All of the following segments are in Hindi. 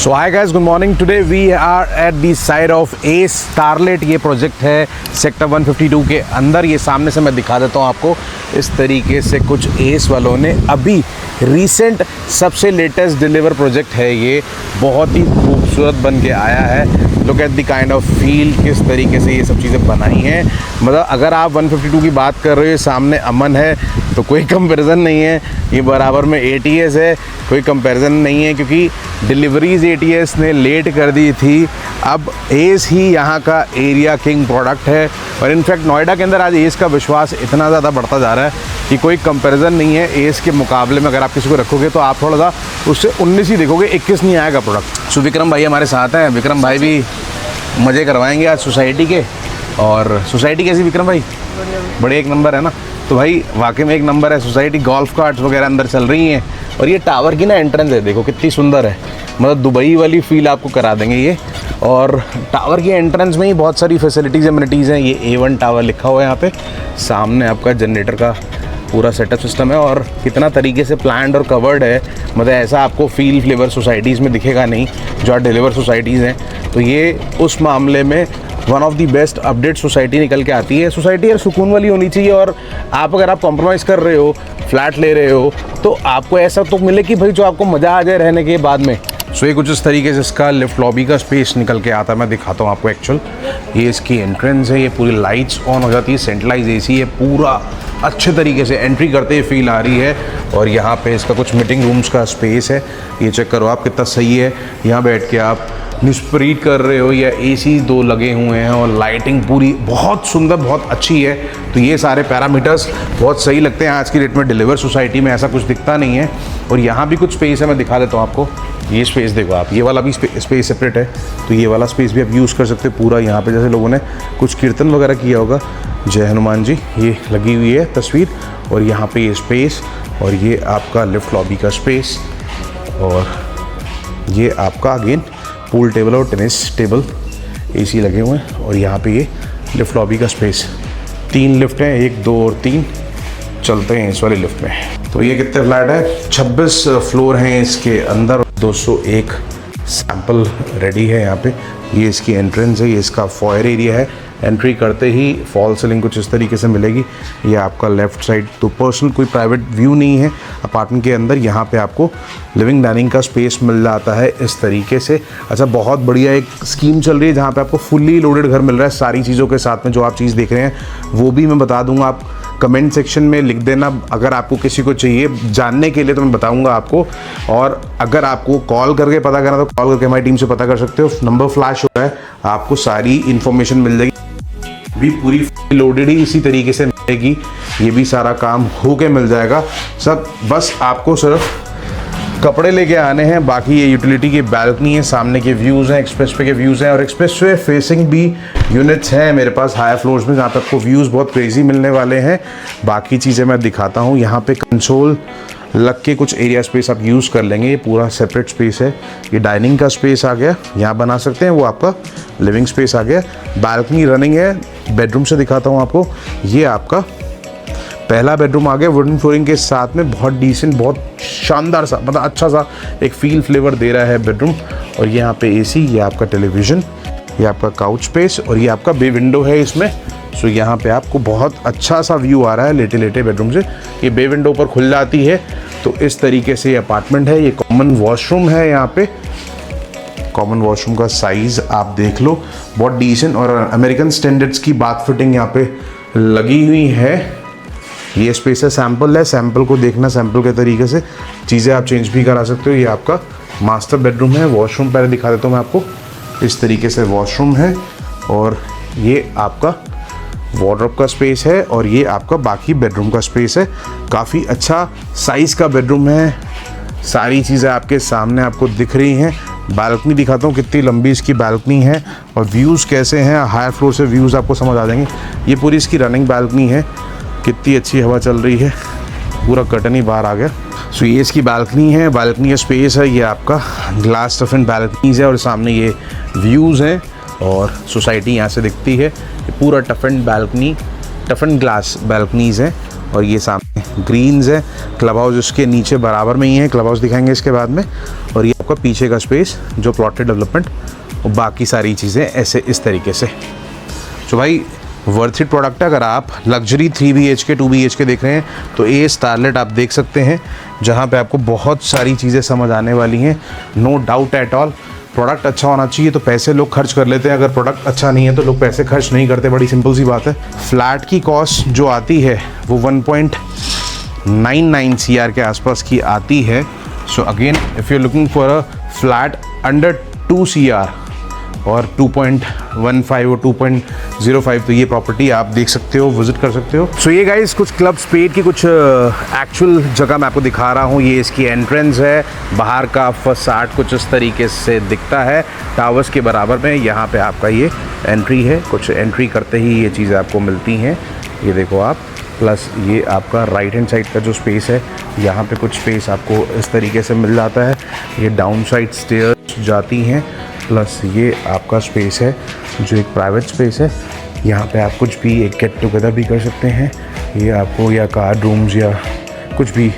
So hi guys, good morning. Today we are at the site of Ace Starlit. ये प्रोजेक्ट है सेक्टर 152 के अंदर। ये सामने से मैं दिखा देता हूँ आपको। इस तरीके से कुछ एस वालों ने अभी रिसेंट सबसे लेटेस्ट डिलीवर प्रोजेक्ट है। ये बहुत ही खूबसूरत बन के आया है। Look at the kind of feel, किस तरीके से ये सब चीज़ें बनाई हैं। मतलब अगर आप 152 की बात कर रहे हो, सामने अमन है तो कोई कंपैरिजन नहीं है। ये बराबर में ATS है, कोई कंपैरिजन नहीं है, क्योंकि डिलीवरीज ATS ने लेट कर दी थी। अब एस ही यहाँ का एरिया किंग प्रोडक्ट है। और इनफैक्ट नोएडा के अंदर आज एस का विश्वास इतना ज़्यादा बढ़ता जा रहा है कि कोई कंपैरिजन नहीं है एस के मुकाबले में। अगर आप किसी को रखोगे तो आप थोड़ा सा उससे 19 ही देखोगे, 21 नहीं आएगा प्रोडक्ट। सो विक्रम भाई हमारे साथ हैं। विक्रम भाई भी मज़े करवाएंगे आज सोसाइटी के। और सोसाइटी कैसी विक्रम भाई? बड़े एक नंबर है ना। तो भाई वाकई में एक नंबर है सोसाइटी। गोल्फ कार्ट्स वगैरह अंदर चल रही हैं। और ये टावर की ना एंट्रेंस है, देखो कितनी सुंदर है। मतलब दुबई वाली फील आपको करा देंगे ये। और टावर की एंट्रेंस में ही बहुत सारी फैसिलिटीज़ एमिनिटीज़ हैं। ये A1 टावर लिखा हुआ है यहाँ पे। सामने आपका जनरेटर का पूरा सेटअप सिस्टम है। और कितना तरीके से प्लान्ड और कवर्ड है। मतलब ऐसा आपको फील फ्लेवर सोसाइटीज़ में दिखेगा नहीं जो डिलीवर सोसाइटीज़ हैं। तो ये उस मामले में one of the best update society निकल के आती है। सोसाइटी यार सुकून वाली होनी चाहिए। और अगर आप कॉम्प्रोमाइज़ कर रहे हो, फ्लैट ले रहे हो, तो आपको ऐसा तो मिले कि भाई जो आपको मज़ा आ जाए रहने के बाद में। सो ये कुछ इस तरीके से इसका लिफ्ट लॉबी का स्पेस निकल के आता है। मैं दिखाता हूँ आपको एक्चुअल। ये इसकी एंट्रेंस है। ये पूरी लाइट्स ऑन हो जाती है, सेंट्रलाइज AC है पूरा। अच्छे तरीके से एंट्री करते ही फील आ रही है। और यहाँ पे इसका कुछ मीटिंग रूम्स का स्पेस है। ये चेक करो आप, कितना सही है। यहाँ बैठ के आप निस्प्रीट कर रहे हो या AC 2 लगे हुए हैं। और लाइटिंग पूरी बहुत सुंदर, बहुत अच्छी है। तो ये सारे पैरामीटर्स बहुत सही लगते हैं। आज की डेट में डिलीवर सोसाइटी में ऐसा कुछ दिखता नहीं है। और यहाँ भी कुछ स्पेस है, मैं दिखा देता हूँ आपको। ये स्पेस देखो आप, ये वाला भी स्पेस सेपरेट है। तो ये वाला स्पेस भी आप यूज़ कर सकते हो पूरा। यहाँ पे जैसे लोगों ने कुछ कीर्तन वगैरह किया होगा, जय हनुमान जी, ये लगी हुई है तस्वीर। और यहाँ पे ये स्पेस, और ये आपका लिफ्ट लॉबी का स्पेस, और ये आपका अगेन पूल टेबल और टेनिस टेबल AC लगे हुए हैं। और यहाँ पे ये लिफ्ट लॉबी का स्पेस। 3 लिफ्ट हैं, 1, 2 और 3 चलते हैं इस वाले लिफ्ट में। तो ये कितने फ्लैट है? 26 फ्लोर हैं इसके अंदर। 201 सैंपल रेडी है यहाँ पे। ये इसकी एंट्रेंस है, ये इसका फॉयर एरिया है। एंट्री करते ही फॉल सीलिंग कुछ इस तरीके से मिलेगी। ये आपका लेफ़्ट साइड तो पर्सनल कोई प्राइवेट व्यू नहीं है अपार्टमेंट के अंदर। यहाँ पे आपको लिविंग डाइनिंग का स्पेस मिल जाता है इस तरीके से। अच्छा, बहुत बढ़िया एक स्कीम चल रही है जहाँ पे आपको फुल्ली लोडेड घर मिल रहा है सारी चीज़ों के साथ में। जो आप चीज़ देख रहे हैं वो भी मैं बता दूंगा, आप कमेंट सेक्शन में लिख देना अगर आपको किसी को चाहिए जानने के लिए, तो मैं बताऊंगा आपको। और अगर आपको कॉल करके पता करना तो कॉल करके हमारी टीम से पता कर सकते हो। नंबर फ्लैश हो रहा है, आपको सारी इन्फॉर्मेशन मिल जाएगी। भी पूरी लोडेड ही इसी तरीके से मिलेगी। ये भी सारा काम होके मिल जाएगा सब। बस आपको सिर्फ कपड़े लेके आने हैं। बाकी ये यूटिलिटी की बैल्कनी है, सामने के व्यूज़ हैं, एक्सप्रेसवे के व्यूज़ हैं। और एक्सप्रेसवे फेसिंग भी यूनिट्स हैं मेरे पास हायर फ्लोर्स में, जहाँ पे आपको व्यूज़ बहुत क्रेजी मिलने वाले हैं। बाकी चीज़ें मैं दिखाता हूँ। यहाँ पे कंसोल लग के कुछ एरिया स्पेस आप यूज़ कर लेंगे। ये पूरा सेपरेट स्पेस है। ये डाइनिंग का स्पेस आ गया, यहाँ बना सकते हैं। वो आपका लिविंग स्पेस आ गया। बालकनी रनिंग है। बेडरूम से दिखाता हूँ आपको। ये आपका पहला बेडरूम आ गया वुडन फ्लोरिंग के साथ में। बहुत डिसेंट, बहुत शानदार सा, मतलब अच्छा सा एक फील फ्लेवर दे रहा है बेडरूम। और ये यहाँ पे AC, ये आपका टेलीविज़न, ये आपका काउच स्पेस, और ये आपका बे विंडो है इसमें। सो यहाँ पे आपको बहुत अच्छा सा व्यू आ रहा है लेटे लेटे बेडरूम से। ये बे विंडो ऊपर खुल जाती है। तो इस तरीके से ये अपार्टमेंट है। ये कॉमन वॉशरूम है यहाँ पे। कॉमन वॉशरूम का साइज़ आप देख लो, बहुत डिसेंट और अमेरिकन स्टैंडर्ड्स की बात फिटिंग यहाँ पे लगी हुई है। ये स्पेस है, सैंपल है, सैंपल को देखना। सैंपल के तरीके से चीज़ें आप चेंज भी करा सकते हो। ये आपका मास्टर बेडरूम है। वॉशरूम पहले दिखा देता हूँ मैं आपको। इस तरीके से वॉशरूम है। और ये आपका वार्डरोब का स्पेस है। और ये आपका बाकी बेडरूम का स्पेस है। काफ़ी अच्छा साइज़ का बेडरूम है। सारी चीज़ें आपके सामने आपको दिख रही हैं। बालकनी दिखाता हूँ कितनी लंबी इसकी बालकनी है और व्यूज़ कैसे हैं। हायर फ्लोर से व्यूज़ आपको समझ आ जाएंगे। ये पूरी इसकी रनिंग बालकनी है। कितनी अच्छी हवा चल रही है, पूरा कर्टन ही बाहर आ गया। सो ये इसकी बालकनी है। बालकनी का स्पेस है। ये आपका ग्लास टफन बालकनीज है। और सामने ये व्यूज़ हैं और सोसाइटी यहाँ से दिखती है। ये पूरा टफन बालकनी, टफन ग्लास बालकनीज हैं। और ये सामने ग्रीन्स है। क्लब हाउस इसके नीचे बराबर में ही है। क्लब हाउस दिखाएंगे इसके बाद में। और ये आपका पीछे का स्पेस जो प्लॉटेड डेवलपमेंट और बाकी सारी चीज़ें ऐसे इस तरीके से। तो भाई वर्थ इट प्रोडक्ट है। अगर आप लग्जरी 3 BHK 2 BHK देख रहे हैं तो ये स्टारलेट आप देख सकते हैं, जहाँ पे आपको बहुत सारी चीज़ें समझ आने वाली हैं, no doubt at all. Product अच्छा होना चाहिए तो पैसे लोग खर्च कर लेते हैं, अगर प्रोडक्ट अच्छा नहीं है तो लोग पैसे खर्च नहीं करते, बड़ी सिंपल सी बात है। फ्लैट की कॉस्ट जो आती है वो 1.99 CR के आसपास की आती है। So again if you are looking for a flat under 2 CR और 2.15 और 2.05 तो ये प्रॉपर्टी आप देख सकते हो, विजिट कर सकते हो। सो ये गाइस कुछ क्लब स्पेड की कुछ एक्चुअल जगह मैं आपको दिखा रहा हूँ। ये इसकी एंट्रेंस है, बाहर का फसाड कुछ इस तरीके से दिखता है टावर्स के बराबर में। यहाँ पे आपका ये एंट्री है, कुछ एंट्री करते ही ये चीज़ें आपको मिलती हैं, ये देखो आप। प्लस ये आपका राइट हैंड साइड का जो स्पेस है, यहाँ पे कुछ स्पेस आपको इस तरीके से मिल जाता है। ये डाउन साइड स्टेयर्स जाती हैं, प्लस ये आपका स्पेस है जो एक प्राइवेट स्पेस है। यहाँ पे आप कुछ भी एक गेट टुगेदर भी कर सकते हैं। ये आपको या कार्ड रूम्स या कुछ भी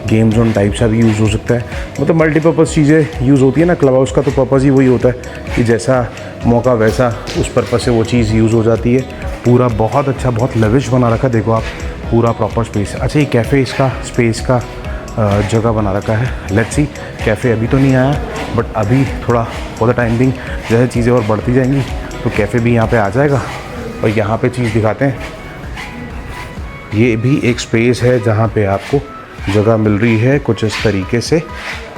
गेम जोन टाइप सा भी यूज़ हो सकता है। मतलब मल्टीपर्पज़ चीज़ें यूज़ होती है ना, क्लब हाउस का तो पर्पज़ ही वही होता है कि जैसा मौका वैसा उस पर्पज़ से वो चीज़ यूज़ हो जाती है। पूरा बहुत अच्छा, बहुत लविश बना रखा, देखो आप, पूरा प्रॉपर स्पेस। अच्छा ये कैफ़े इसका स्पेस का जगह बना रखा है। लेट्स सी, कैफ़े अभी तो नहीं आया बट अभी थोड़ा फॉर द टाइम बिंग जैसे चीज़ें और बढ़ती जाएंगी तो कैफ़े भी यहाँ पे आ जाएगा। और यहाँ पे चीज़ दिखाते हैं, ये भी एक स्पेस है जहाँ पे आपको जगह मिल रही है कुछ इस तरीके से।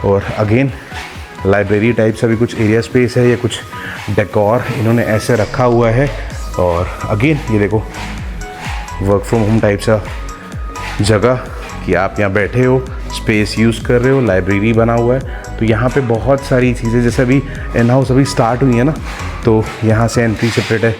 और अगेन लाइब्रेरी टाइप सा भी कुछ एरिया स्पेस है, या कुछ डेकोर इन्होंने ऐसे रखा हुआ है। और अगेन ये देखो वर्क फ्रॉम होम टाइप सा जगह कि आप यहाँ बैठे हो, स्पेस यूज़ कर रहे हो, लाइब्रेरी बना हुआ है। तो यहाँ पे बहुत सारी चीज़ें, जैसे अभी इन हाउस अभी स्टार्ट हुई है ना, तो यहाँ से एंट्री सेपरेट है,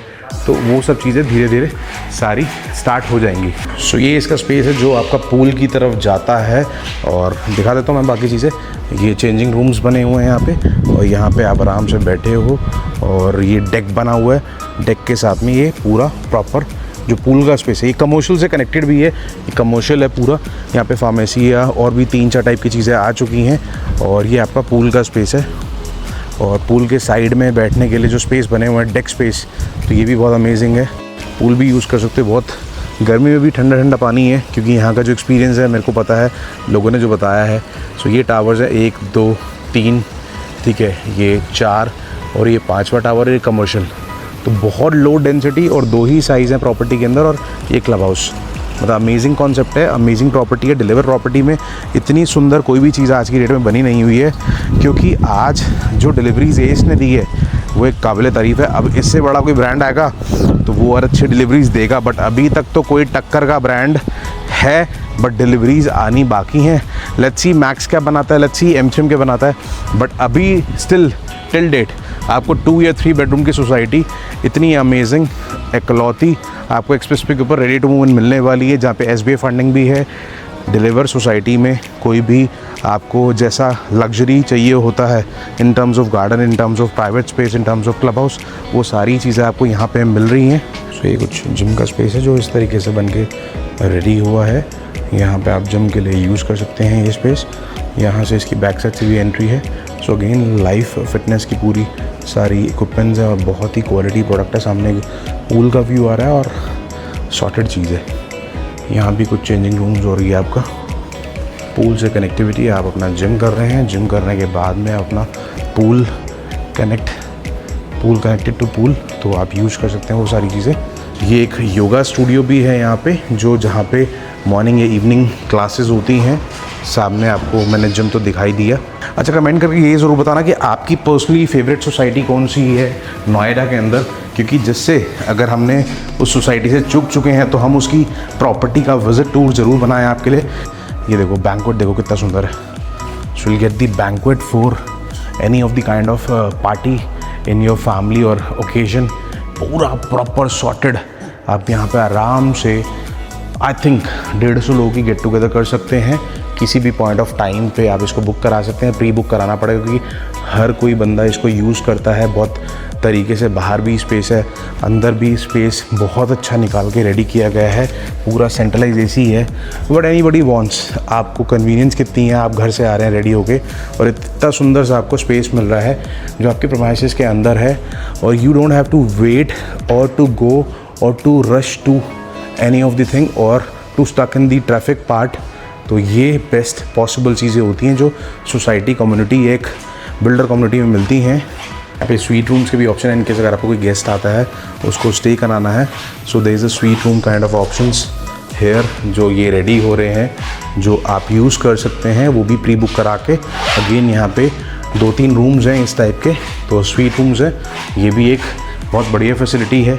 तो वो सब चीज़ें धीरे धीरे सारी स्टार्ट हो जाएंगी। सो ये इसका स्पेस है जो आपका पूल की तरफ जाता है। और दिखा देता हूँ मैं बाकी चीज़ें। ये चेंजिंग रूम्स बने हुए हैं यहाँ पे, और यहाँ पे आप आराम से बैठे हो। और ये डेक बना हुआ है, डेक के साथ में ये पूरा प्रॉपर जो पूल का स्पेस है, ये कमर्शियल से कनेक्टेड भी है, ये कमर्शियल है पूरा। यहाँ पे फार्मेसी या और भी 3-4 टाइप की चीज़ें आ चुकी हैं। और ये आपका पूल का स्पेस है, और पूल के साइड में बैठने के लिए जो स्पेस बने हुए हैं, डेक स्पेस, तो ये भी बहुत अमेजिंग है। पूल भी यूज़ कर सकते हो, बहुत गर्मी में भी ठंडा ठंडा पानी है, क्योंकि यहाँ का जो एक्सपीरियंस है मेरे को पता है, लोगों ने जो बताया है। सो ये टावर्स है 1 2 3, ठीक है, ये 4 और ये 5वां टावर है कमर्शियल। तो बहुत लो डेंसिटी और 2 ही साइज़ हैं प्रॉपर्टी के अंदर। और ये क्लब हाउस मतलब अमेजिंग कॉन्सेप्ट है, अमेजिंग प्रॉपर्टी है। डिलीवर प्रॉपर्टी में इतनी सुंदर कोई भी चीज़ आज की डेट में बनी नहीं हुई है, क्योंकि आज जो डिलीवरीज एस ने दी है वो एक काबिल तारीफ़ है। अब इससे बड़ा कोई ब्रांड आएगा तो वो और अच्छी डिलीवरीज देगा, बट अभी तक तो कोई टक्कर का ब्रांड है, बट डिलीवरीज आनी बाकी हैं। लेट्स सी मैक्स क्या बनाता है, लेट्स सी एमथ्रिम क्या बनाता है। बट अभी स्टिल टिल डेट आपको 2 या 3 बेडरूम की सोसाइटी इतनी अमेजिंग इकलौती आपको एक्सप्रेस पे के ऊपर रेडी टू मूव इन मिलने वाली है, जहाँ पे SBI फंडिंग भी है। डिलीवर सोसाइटी में कोई भी आपको जैसा लग्जरी चाहिए होता है in terms of garden, in terms of private space, in terms of club house, वो सारी चीज़ें आपको यहाँ पे मिल रही हैं। सो ये कुछ जिम का स्पेस है जो इस तरीके से बन के रेडी हुआ है। यहाँ पे आप जिम के लिए यूज़ कर सकते हैं ये स्पेस। यहाँ से इसकी बैक साइड से भी एंट्री है। सो अगेन लाइफ फिटनेस की पूरी सारी इक्विपमेंट्स है और बहुत ही क्वालिटी प्रोडक्ट है। सामने पूल का व्यू आ रहा है और सॉर्टेड चीज़ है। यहाँ भी कुछ चेंजिंग रूम्स हो रही है आपका। पूल से कनेक्टिविटी, आप अपना जिम कर रहे हैं, जिम करने के बाद में अपना पूल कनेक्टेड टू पूल, तो आप यूज़ कर सकते हैं वो सारी चीज़ें। ये एक योगा स्टूडियो भी है यहाँ पे, जहाँ पे मॉर्निंग या इवनिंग क्लासेस होती हैं। सामने आपको मैंने जिम तो दिखाई दिया। अच्छा, कमेंट करके ये ज़रूर बताना कि आपकी पर्सनली फेवरेट सोसाइटी कौन सी है नोएडा के अंदर, क्योंकि जिससे अगर हमने उस सोसाइटी से चूक चुके हैं तो हम उसकी प्रॉपर्टी का विजिट टूर ज़रूर बनाएं आपके लिए। ये देखो बैंक्वेट, देखो कितना सुंदर है। So will get the banquet for any of the kind of party in your family और ओकेजन। पूरा प्रॉपर सॉर्टेड, आप यहाँ पे आराम से आई थिंक 150 लोगों की गेट टुगेदर कर सकते हैं किसी भी पॉइंट ऑफ टाइम पे आप इसको बुक करा सकते हैं। प्री बुक कराना पड़ेगा क्योंकि हर कोई बंदा इसको यूज़ करता है बहुत तरीके से। बाहर भी स्पेस है, अंदर भी स्पेस बहुत अच्छा निकाल के रेडी किया गया है। पूरा सेंट्रलाइज एसी है। बट एनीबडी वांट्स, आपको कन्वीनियंस कितनी है, आप घर से आ रहे हैं रेडी होके और इतना सुंदर सा आपको स्पेस मिल रहा है जो आपके प्रीमाइसेस के अंदर है। और you don't have to wait और टू गो और to rush to any of the thing और to stuck in the traffic part. तो ये बेस्ट पॉसिबल चीज़ें होती हैं जो सोसाइटी कम्युनिटी, एक बिल्डर कम्युनिटी में मिलती हैं। यहाँ पे स्वीट रूम्स के भी ऑप्शन है इनकेस अगर आपको कोई गेस्ट आता है उसको स्टे कराना है। So there is a suite room kind of options here जो ये रेडी हो रहे हैं, जो आप यूज़ कर सकते हैं, वो भी प्री बुक करा के। अगेन यहाँ पे 2-3 रूम्स हैं इस टाइप के, तो स्वीट रूम्स हैं। ये भी एक बहुत बढ़िया फैसिलिटी है।